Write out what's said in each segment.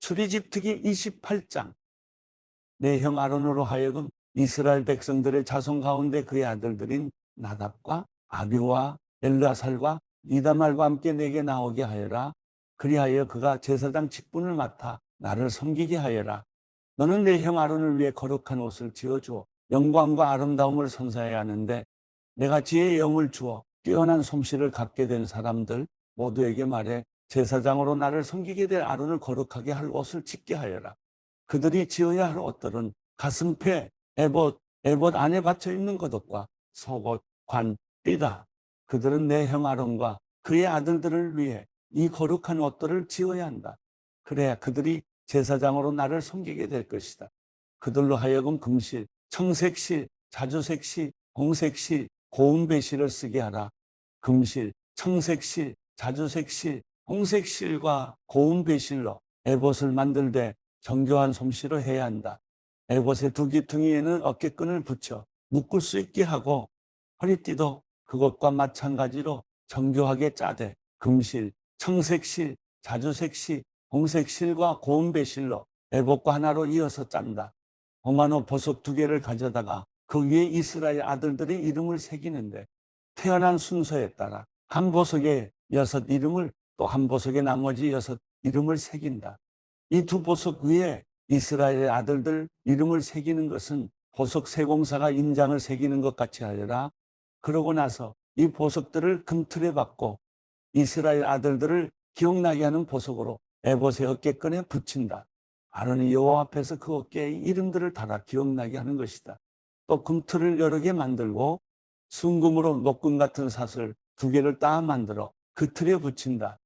출애굽 특기 28장. 내 형 아론으로 하여금 이스라엘 백성들의 자손 가운데 그의 아들들인 나답과 아비와 엘르아살과 이다말과 함께 내게 나오게 하여라. 그리하여 그가 제사장 직분을 맡아 나를 섬기게 하여라. 너는 내 형 아론을 위해 거룩한 옷을 지어주어 영광과 아름다움을 선사해야 하는데, 내가 지혜의 영을 주어 뛰어난 솜씨를 갖게 된 사람들 모두에게 말해 제사장으로 나를 섬기게 될 아론을 거룩하게 할 옷을 짓게 하여라. 그들이 지어야 할 옷들은 가슴패, 에봇 안에 받쳐 있는 것과 속옷, 관, 띠다. 그들은 내 형 아론과 그의 아들들을 위해 이 거룩한 옷들을 지어야 한다. 그래야 그들이 제사장으로 나를 섬기게 될 것이다. 그들로 하여금 금실, 청색실, 자주색실, 홍색실, 고운배실을 쓰게 하라. 금실, 청색실, 자주색실, 홍색실과 고운배실로 에봇을 만들되 정교한 솜씨로 해야 한다. 에봇의 두 귀퉁이에는 어깨끈을 붙여 묶을 수 있게 하고, 허리띠도 그것과 마찬가지로 정교하게 짜되 금실, 청색실, 자주색실, 홍색실과 고운배실로 에봇과 하나로 이어서 짠다. 홍만호 보석 2개를 가져다가 그 위에 이스라엘 아들들의 이름을 새기는데, 태어난 순서에 따라 한 보석에 6 이름을, 또 한 보석에 나머지 6 이름을 새긴다. 이 두 보석 위에 이스라엘의 아들들 이름을 새기는 것은 보석 세공사가 인장을 새기는 것 같이 하여라. 그러고 나서 이 보석들을 금틀에 박고 이스라엘 아들들을 기억나게 하는 보석으로 에봇의 어깨끈에 붙인다. 아론이 여호와 앞에서 그 어깨에 이름들을 달아 기억나게 하는 것이다. 또 금틀을 여러 개 만들고 순금으로 녹금 같은 사슬 2개를 따 만들어 그 틀에 붙인다.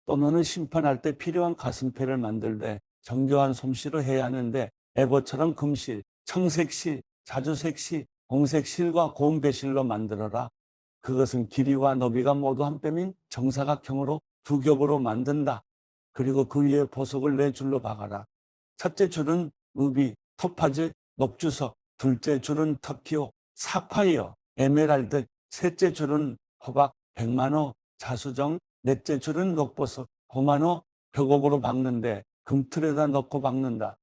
또 너는 심판할 때 필요한 가슴패를 만들되 정교한 솜씨로 해야 하는데, 에봇처럼 금실, 청색실, 자주색실, 홍색실과 고운배실로 만들어라. 그것은 길이와 너비가 모두 한 뼘인 정사각형으로 2겹으로 만든다. 그리고 그 위에 보석을 4줄로 박아라. 첫째 줄은 루비, 토파즈, 녹주석, 둘째 줄은 터키오, 사파이어, 에메랄드, 셋째 줄은 호박, 백만호, 자수정, 넷째 줄은 녹보석, 호만호, 벽옥으로 박는데 금틀에다 넣고 박는다.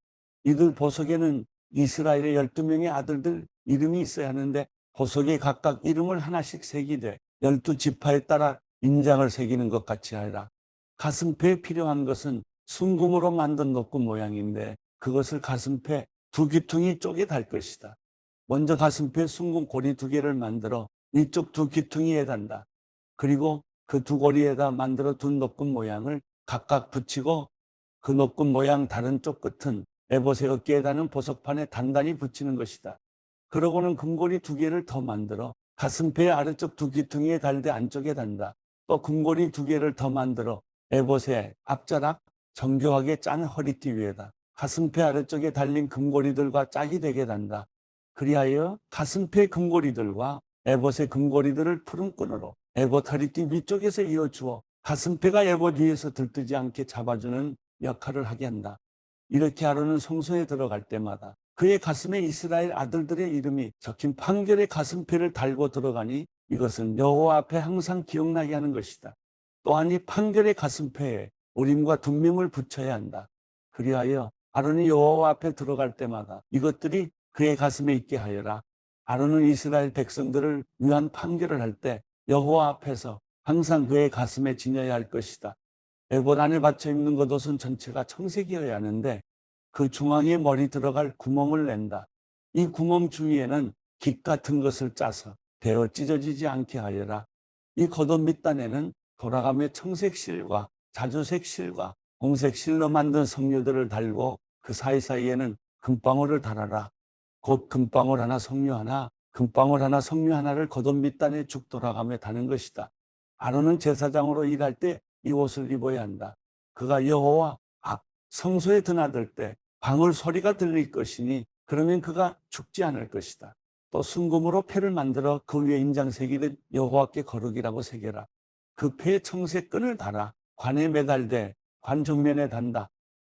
이들 보석에는 이스라엘의 12명의 아들들 이름이 있어야 하는데, 보석에 각각 이름을 하나씩 새기되 12지파에 따라 인장을 새기는 것 같이 하라. 가슴패에 필요한 것은 순금으로 만든 녹금 모양인데, 그것을 가슴패 2귀퉁이 쪽에 달 것이다. 먼저 가슴패 순금 고리 2개를 만들어 위쪽 2귀퉁이에 단다. 그리고 그 2고리에다 만들어 둔 녹금 모양을 각각 붙이고, 그 녹금 모양 다른 쪽 끝은 에봇의 어깨에 다는 보석판에 단단히 붙이는 것이다. 그러고는 금고리 2개를 더 만들어 가슴패 아래쪽 2귀퉁이에 달되 안쪽에 단다. 또 금고리 2개를 더 만들어 에봇의 앞자락 정교하게 짠 허리띠 위에다 가슴패 아래쪽에 달린 금고리들과 짝이 되게 단다. 그리하여 가슴패 금고리들과 에봇의 금고리들을 푸른 끈으로 에봇 허리띠 위쪽에서 이어주어 가슴패가 에봇 위에서 들뜨지 않게 잡아주는 역할을 하게 한다. 이렇게 아론은 성소에 들어갈 때마다 그의 가슴에 이스라엘 아들들의 이름이 적힌 판결의 가슴패를 달고 들어가니, 이것은 여호와 앞에 항상 기억나게 하는 것이다. 또한 이 판결의 가슴패에 우림과 둠밈을 붙여야 한다. 그리하여 아론이 여호와 앞에 들어갈 때마다 이것들이 그의 가슴에 있게 하여라. 아론은 이스라엘 백성들을 위한 판결을 할 때 여호와 앞에서 항상 그의 가슴에 지녀야 할 것이다. 에봇 안에 받쳐 입는 겉옷은 전체가 청색이어야 하는데, 그 중앙에 머리 들어갈 구멍을 낸다. 이 구멍 주위에는 깃 같은 것을 짜서 베어 찢어지지 않게 하여라. 이 겉옷 밑단에는 돌아가며 청색 실과 자주색 실과 홍색 실로 만든 석류들을 달고, 그 사이사이에는 금방울을 달아라. 곧 금방울 하나 석류 하나, 금방울 하나 석류 하나를 겉옷 밑단에 쭉 돌아가며 다는 것이다. 아론은 제사장으로 일할 때 이 옷을 입어야 한다. 그가 여호와 앞 성소에 드나들 때 방울 소리가 들릴 것이니, 그러면 그가 죽지 않을 것이다. 또 순금으로 패를 만들어 그 위에 인장 새기듯 여호와께 거룩이라고 새겨라. 그 패에 청색 끈을 달아 관에 매달되 관 정면에 단다.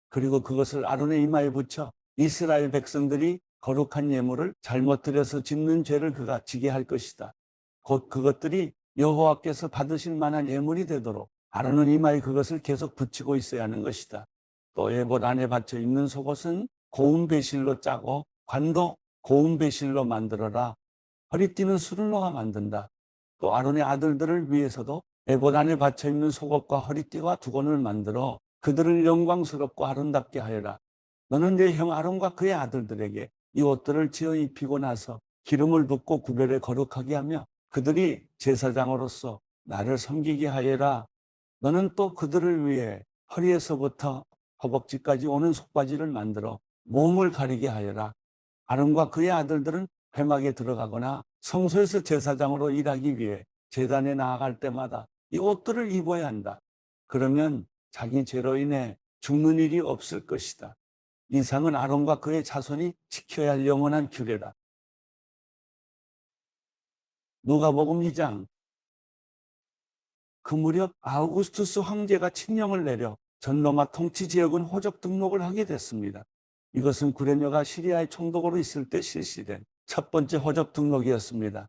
그리고 그것을 아론의 이마에 붙여 이스라엘 백성들이 거룩한 예물을 잘못 드려서 짓는 죄를 그가 지게 할 것이다. 곧 그것들이 여호와께서 받으실 만한 예물이 되도록 아론은 이마에 그것을 계속 붙이고 있어야 하는 것이다. 또 에봇 안에 받쳐 입는 속옷은 고운 배실로 짜고 관도 고운 배실로 만들어라. 허리띠는 수를 놓아 만든다. 또 아론의 아들들을 위해서도 에봇 안에 받쳐 입는 속옷과 허리띠와 두건을 만들어 그들을 영광스럽고 아름답게 하여라. 너는 내 형 아론과 그의 아들들에게 이 옷들을 지어 입히고 나서 기름을 붓고 구별에 거룩하게 하며 그들이 제사장으로서 나를 섬기게 하여라. 너는 또 그들을 위해 허리에서부터 허벅지까지 오는 속바지를 만들어 몸을 가리게 하여라. 아론과 그의 아들들은 회막에 들어가거나 성소에서 제사장으로 일하기 위해 제단에 나아갈 때마다 이 옷들을 입어야 한다. 그러면 자기 죄로 인해 죽는 일이 없을 것이다. 이상은 아론과 그의 자손이 지켜야 할 영원한 규례다. 누가복음 2장. 그 무렵 아우구스투스 황제가 칙령을 내려 전 로마 통치 지역은 호적 등록을 하게 됐습니다. 이것은 구레뇨가 시리아의 총독으로 있을 때 실시된 첫 번째 호적 등록이었습니다.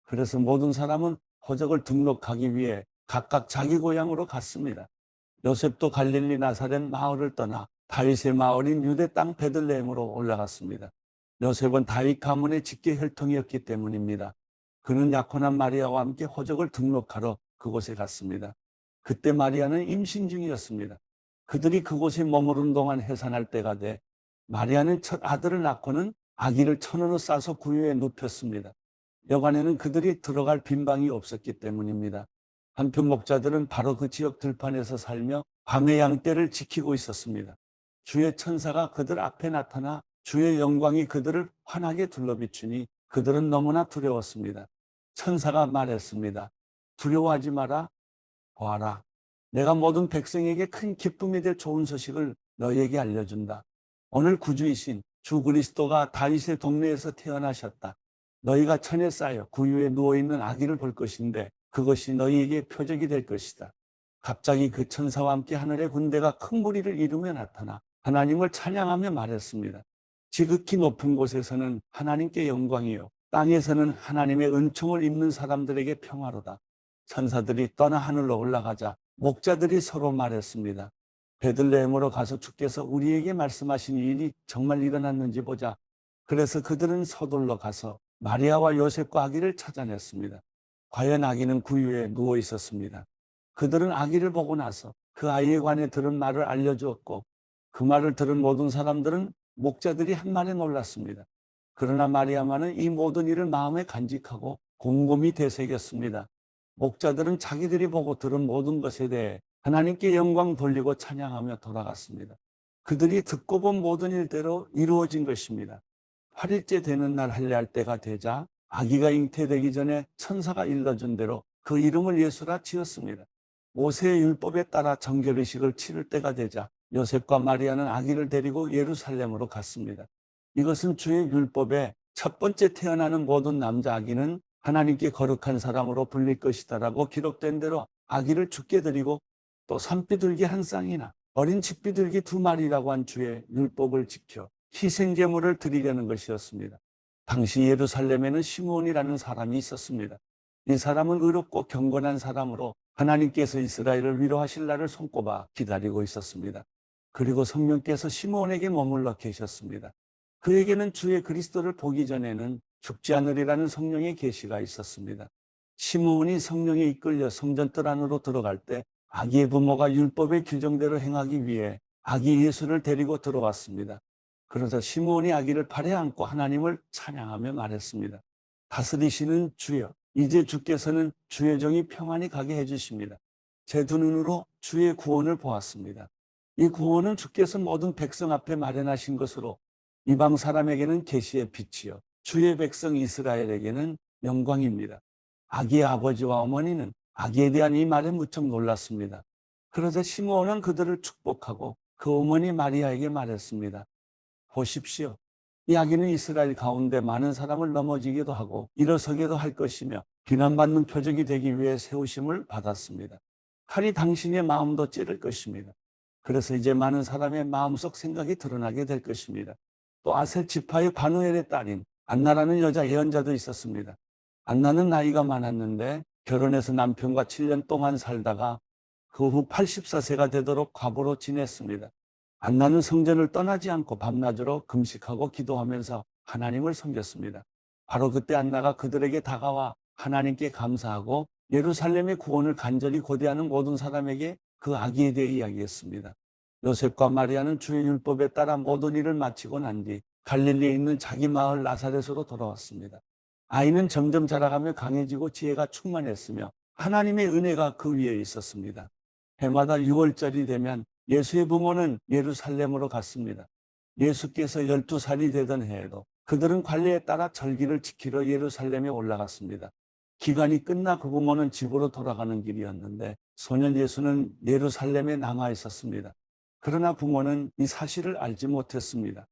그래서 모든 사람은 호적을 등록하기 위해 각각 자기 고향으로 갔습니다. 요셉도 갈릴리 나사렛 마을을 떠나 다윗의 마을인 유대 땅 베들레헴으로 올라갔습니다. 요셉은 다윗 가문의 직계 혈통이었기 때문입니다. 그는 약혼한 마리아와 함께 호적을 등록하러 그곳에 갔습니다. 그때 마리아는 임신 중이었습니다. 그들이 그곳에 머무른 동안 해산할 때가 돼 마리아는 첫 아들을 낳고는 아기를 천으로 싸서 구유에 눕혔습니다. 여관에는 그들이 들어갈 빈방이 없었기 때문입니다. 한편 목자들은 바로 그 지역 들판에서 살며 밤의 양떼를 지키고 있었습니다. 주의 천사가 그들 앞에 나타나 주의 영광이 그들을 환하게 둘러비추니 그들은 너무나 두려웠습니다. 천사가 말했습니다. 두려워하지 마라. 보아라. 내가 모든 백성에게 큰 기쁨이 될 좋은 소식을 너희에게 알려준다. 오늘 구주이신 주 그리스도가 다윗의 동네에서 태어나셨다. 너희가 천에 쌓여 구유에 누워있는 아기를 볼 것인데 그것이 너희에게 표적이 될 것이다. 갑자기 그 천사와 함께 하늘의 군대가 큰 무리를 이루며 나타나 하나님을 찬양하며 말했습니다. 지극히 높은 곳에서는 하나님께 영광이요 땅에서는 하나님의 은총을 입는 사람들에게 평화로다. 천사들이 떠나 하늘로 올라가자 목자들이 서로 말했습니다. 베들레헴으로 가서 주께서 우리에게 말씀하신 일이 정말 일어났는지 보자. 그래서 그들은 서둘러 가서 마리아와 요셉과 아기를 찾아냈습니다. 과연 아기는 구유에 누워 있었습니다. 그들은 아기를 보고 나서 그 아이에 관해 들은 말을 알려주었고 그 말을 들은 모든 사람들은 목자들이 한 말에 놀랐습니다. 그러나 마리아만은 이 모든 일을 마음에 간직하고 곰곰이 되새겼습니다. 목자들은 자기들이 보고 들은 모든 것에 대해 하나님께 영광 돌리고 찬양하며 돌아갔습니다. 그들이 듣고 본 모든 일대로 이루어진 것입니다. 8일째 되는 날 할례할 때가 되자 아기가 잉태되기 전에 천사가 일러준 대로 그 이름을 예수라 지었습니다. 모세의 율법에 따라 정결의식을 치를 때가 되자 요셉과 마리아는 아기를 데리고 예루살렘으로 갔습니다. 이것은 주의 율법에 첫 번째 태어나는 모든 남자 아기는 하나님께 거룩한 사람으로 불릴 것이다라고 기록된 대로 아기를 죽게 드리고 또 산비둘기 한 쌍이나 어린 집비둘기 2마리라고 한 주의 율법을 지켜 희생제물을 드리려는 것이었습니다. 당시 예루살렘에는 시므온이라는 사람이 있었습니다. 이 사람은 의롭고 경건한 사람으로 하나님께서 이스라엘을 위로하실 날을 손꼽아 기다리고 있었습니다. 그리고 성령께서 시므온에게 머물러 계셨습니다. 그에게는 주의 그리스도를 보기 전에는 죽지 않으리라는 성령의 계시가 있었습니다. 시므온이 성령에 이끌려 성전뜰 안으로 들어갈 때 아기의 부모가 율법의 규정대로 행하기 위해 아기 예수를 데리고 들어왔습니다. 그러자 시므온이 아기를 팔에 안고 하나님을 찬양하며 말했습니다. 다스리시는 주여, 이제 주께서는 주의 종이 평안히 가게 해주십니다. 제 두 눈으로 주의 구원을 보았습니다. 이 구원은 주께서 모든 백성 앞에 마련하신 것으로 이방 사람에게는 계시의 빛이요 주의 백성 이스라엘에게는 영광입니다. 아기의 아버지와 어머니는 아기에 대한 이 말에 무척 놀랐습니다. 그러자 시므온은 그들을 축복하고 그 어머니 마리아에게 말했습니다. 보십시오. 이 아기는 이스라엘 가운데 많은 사람을 넘어지기도 하고 일어서기도 할 것이며 비난받는 표적이 되기 위해 세우심을 받았습니다. 칼이 당신의 마음도 찌를 것입니다. 그래서 이제 많은 사람의 마음속 생각이 드러나게 될 것입니다. 또 아셀 지파의 바누엘의 딸인 안나라는 여자 예언자도 있었습니다. 안나는 나이가 많았는데 결혼해서 남편과 7년 동안 살다가 그 후 84세가 되도록 과부로 지냈습니다. 안나는 성전을 떠나지 않고 밤낮으로 금식하고 기도하면서 하나님을 섬겼습니다. 바로 그때 안나가 그들에게 다가와 하나님께 감사하고 예루살렘의 구원을 간절히 고대하는 모든 사람에게 그 아기에 대해 이야기했습니다. 요셉과 마리아는 주의 율법에 따라 모든 일을 마치고 난 뒤 갈릴리에 있는 자기 마을 나사렛으로 돌아왔습니다. 아이는 점점 자라가며 강해지고 지혜가 충만했으며 하나님의 은혜가 그 위에 있었습니다. 해마다 6월절이 되면 예수의 부모는 예루살렘으로 갔습니다. 예수께서 12살이 되던 해에도 그들은 관례에 따라 절기를 지키러 예루살렘에 올라갔습니다. 기간이 끝나 그 부모는 집으로 돌아가는 길이었는데 소년 예수는 예루살렘에 남아 있었습니다. 그러나 부모는 이 사실을 알지 못했습니다.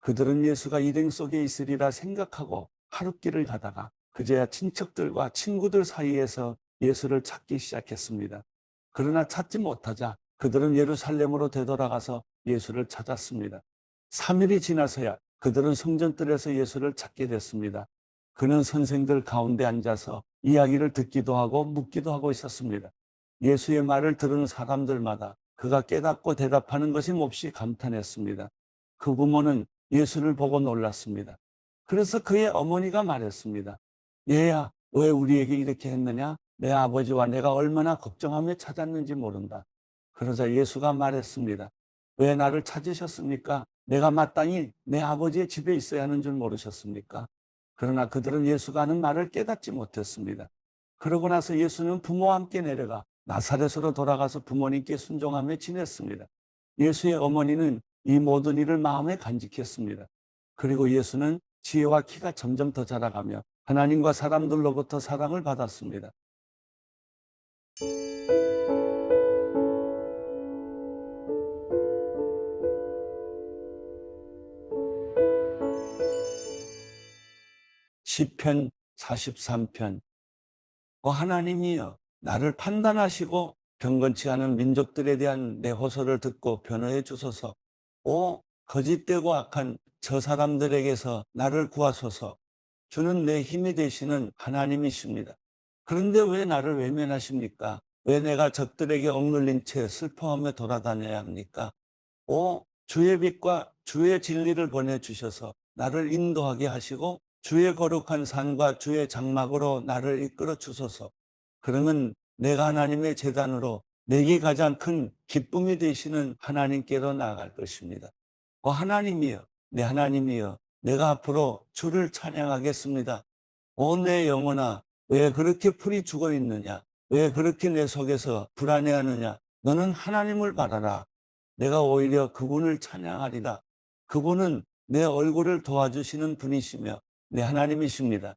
그들은 예수가 일행 속에 있으리라 생각하고 하룻길을 가다가 그제야 친척들과 친구들 사이에서 예수를 찾기 시작했습니다. 그러나 찾지 못하자 그들은 예루살렘으로 되돌아가서 예수를 찾았습니다. 3일이 지나서야 그들은 성전뜰에서 예수를 찾게 됐습니다. 그는 선생들 가운데 앉아서 이야기를 듣기도 하고 묻기도 하고 있었습니다. 예수의 말을 들은 사람들마다 그가 깨닫고 대답하는 것이 몹시 감탄했습니다. 그 부모는 예수를 보고 놀랐습니다. 그래서 그의 어머니가 말했습니다. 얘야, 왜 우리에게 이렇게 했느냐? 내 아버지와 내가 얼마나 걱정하며 찾았는지 모른다. 그러자 예수가 말했습니다. 왜 나를 찾으셨습니까? 내가 마땅히 내 아버지의 집에 있어야 하는 줄 모르셨습니까? 그러나 그들은 예수가 하는 말을 깨닫지 못했습니다. 그러고 나서 예수는 부모와 함께 내려가 나사렛으로 돌아가서 부모님께 순종하며 지냈습니다. 예수의 어머니는 이 모든 일을 마음에 간직했습니다. 그리고 예수는 지혜와 키가 점점 더 자라가며 하나님과 사람들로부터 사랑을 받았습니다. 시편 43편. 하나님이여, 나를 판단하시고 경건치 않은 민족들에 대한 내 호소를 듣고 변호해 주소서. 거짓되고 악한 저 사람들에게서 나를 구하소서. 주는 내 힘이 되시는 하나님이십니다. 그런데 왜 나를 외면하십니까? 왜 내가 적들에게 억눌린 채 슬퍼하며 돌아다녀야 합니까? 주의 빛과 주의 진리를 보내주셔서 나를 인도하게 하시고 주의 거룩한 산과 주의 장막으로 나를 이끌어 주소서. 그러면 내가 하나님의 제단으로 내게 가장 큰 기쁨이 되시는 하나님께로 나아갈 것입니다. 하나님이여, 내 하나님이여, 내가 앞으로 주를 찬양하겠습니다. 내 영혼아, 왜 그렇게 풀이 죽어 있느냐? 왜 그렇게 내 속에서 불안해하느냐? 너는 하나님을 바라라. 내가 오히려 그분을 찬양하리라. 그분은 내 얼굴을 도와주시는 분이시며 내 하나님이십니다.